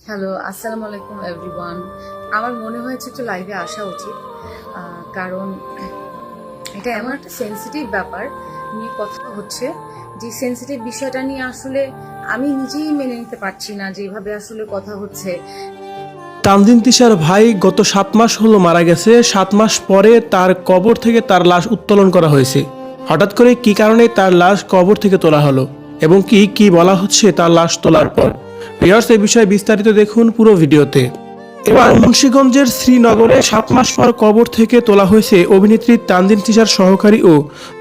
Hello, আসসালামু আলাইকুম everyone. আমার মনে হয়েছে একটু লাইভে আসা উচিত, কারণ এটা এমন একটা সেন্সিটিভ ব্যাপার নিয়ে কথা হচ্ছে, যে সেন্সিটিভ বিষয়টা নিয়ে আসলে আমি নিজেই মেনে নিতে পারছি না, যেভাবে আসলে কথা হচ্ছে। তানজিন তিশার ভাই গত 7 মাস হলো মারা গেছে। 7 মাস পরে তার কবর থেকে তার লাশ উত্তোলন করা হয়েছে। হঠাৎ করে কি কারণে তার লাশ কবর থেকে তোলা হলো এবং কি বলা হচ্ছে তার লাশ তোলার পর, ভিউয়ার্স এই বিষয়ে বিস্তারিত দেখুন পুরো ভিডিওতে। এবার মুন্সিগঞ্জের শ্রীনগরে 7 মাস পর কবর থেকে তোলা হয়েছে অভিনেত্রী তানজিন তিশার সহকারী ও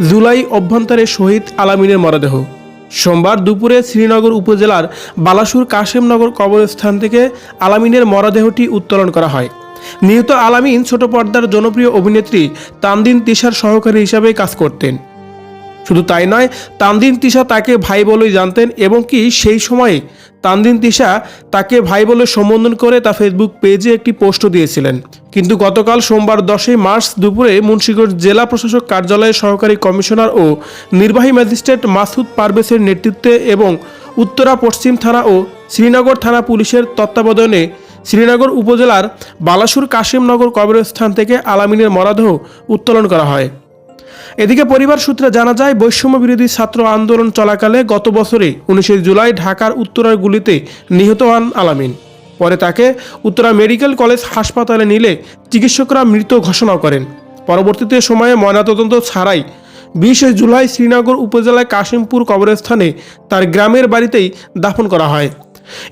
জুলাই অভ্যন্তরে শহীদ আলামিনের মরদেহ। সোমবার দুপুরে শ্রীনগর উপজেলার বালাসুর কাশেমনগর কবরস্থান থেকে আলামিনের মরদেহটি উত্তোলন করা হয়। নিহত আলামিন ছোট পর্দার জনপ্রিয় অভিনেত্রী তানজিন তিশার সহকারী হিসাবে কাজ করতেন। শুধু তাই নয়, তানজিন তিশা তাকে ভাই বলেই জানতেন এবং সেই সময়ে তানজিন তিশা তাকে ভাই বলে সম্বোধন করে তা ফেসবুক পেজে একটি পোস্টও দিয়েছিলেন। কিন্তু গতকাল সোমবার 10 মার্চ দুপুরে মুন্সিগঞ্জ জেলা প্রশাসক কার্যালয়ের সহকারী কমিশনার ও নির্বাহী ম্যাজিস্ট্রেট মাসুদ পারভেজের নেতৃত্বে এবং উত্তরা পশ্চিম থানা ও শ্রীনগর থানা পুলিশের তত্ত্বাবধানে শ্রীনগর উপজেলার বালাসুর কাশেমনগর কবরস্থান থেকে আলামিনের মরদেহ উত্তোলন করা হয়। এদিকে পরিবার সূত্রে জানা যায়, বৈষম্য বিরোধী ছাত্র আন্দোলন চলাকালে গত বছরে 19 জুলাই ঢাকার উত্তরার গুলিতে নিহত হন আলামিন। পরে তাকে উত্তরা মেডিকেল কলেজ হাসপাতালে নিলে চিকিৎসকরা মৃত ঘোষণা করেন। পরবর্তীতে সময়ে ময়নাতদন্ত ছাড়াই 20 জুলাই শ্রীনগর উপজেলায় কাশিমপুর কবরস্থানে তার গ্রামের বাড়িতেই দাফন করা হয়।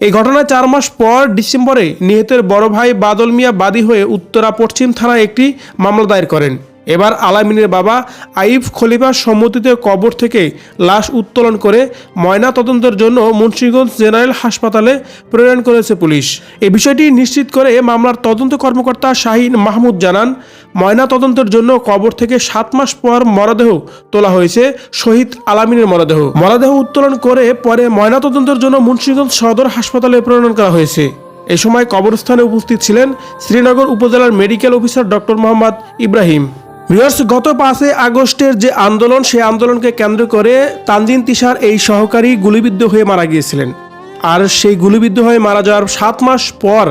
এই ঘটনায় 4 মাস পর ডিসেম্বরে নিহতের বড় ভাই বাদল মিয়া বাদী হয়ে উত্তরা পশ্চিম থানায় একটি মামলা দায়ের করেন। এবার আলামিনের বাবা আইফ খলিফার সম্মতিতে কবর থেকে লাশ উত্তোলন করে ময়না তদন্তের জন্য মুন্সিগঞ্জ জেনারেল হাসপাতালে প্রেরণ করেছে পুলিশ। এই বিষয়টি নিশ্চিত করে মামলার তদন্ত কর্মকর্তা শাহিন মাহমুদ জানান, ময়না তদন্তের জন্য কবর থেকে 7 মাস পর মরদেহ তোলা হয়েছে শহীদ আলামিনের মরদেহ উত্তোলন করে পরে ময়না তদন্তের জন্য মুন্সিগঞ্জ সদর হাসপাতালে প্রেরণ করা হয়েছে। এ সময় কবরস্থানে উপস্থিত ছিলেন শ্রীনগর উপজেলার medical officer doctor Mohammad Ibrahim. Viewers, গত 5 আগস্টের যে আন্দোলন, সেই আন্দোলনকে কেন্দ্র করে তানজিন তিশার এই সহকারী গুলিবিদ্ধ হয়ে মারা গিয়েছিলেন। আর সেই গুলিবিদ্ধ হয়ে মারা যাওয়ার 7 মাস পর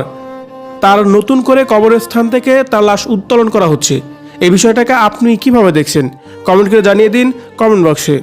তার নতুন করে কবরস্থান থেকে তার লাশ উত্তোলন করা হচ্ছে। এই বিষয়টাকে আপনি কিভাবে দেখছেন? কমেন্ট করে জানিয়ে দিন কমেন্ট বক্সে।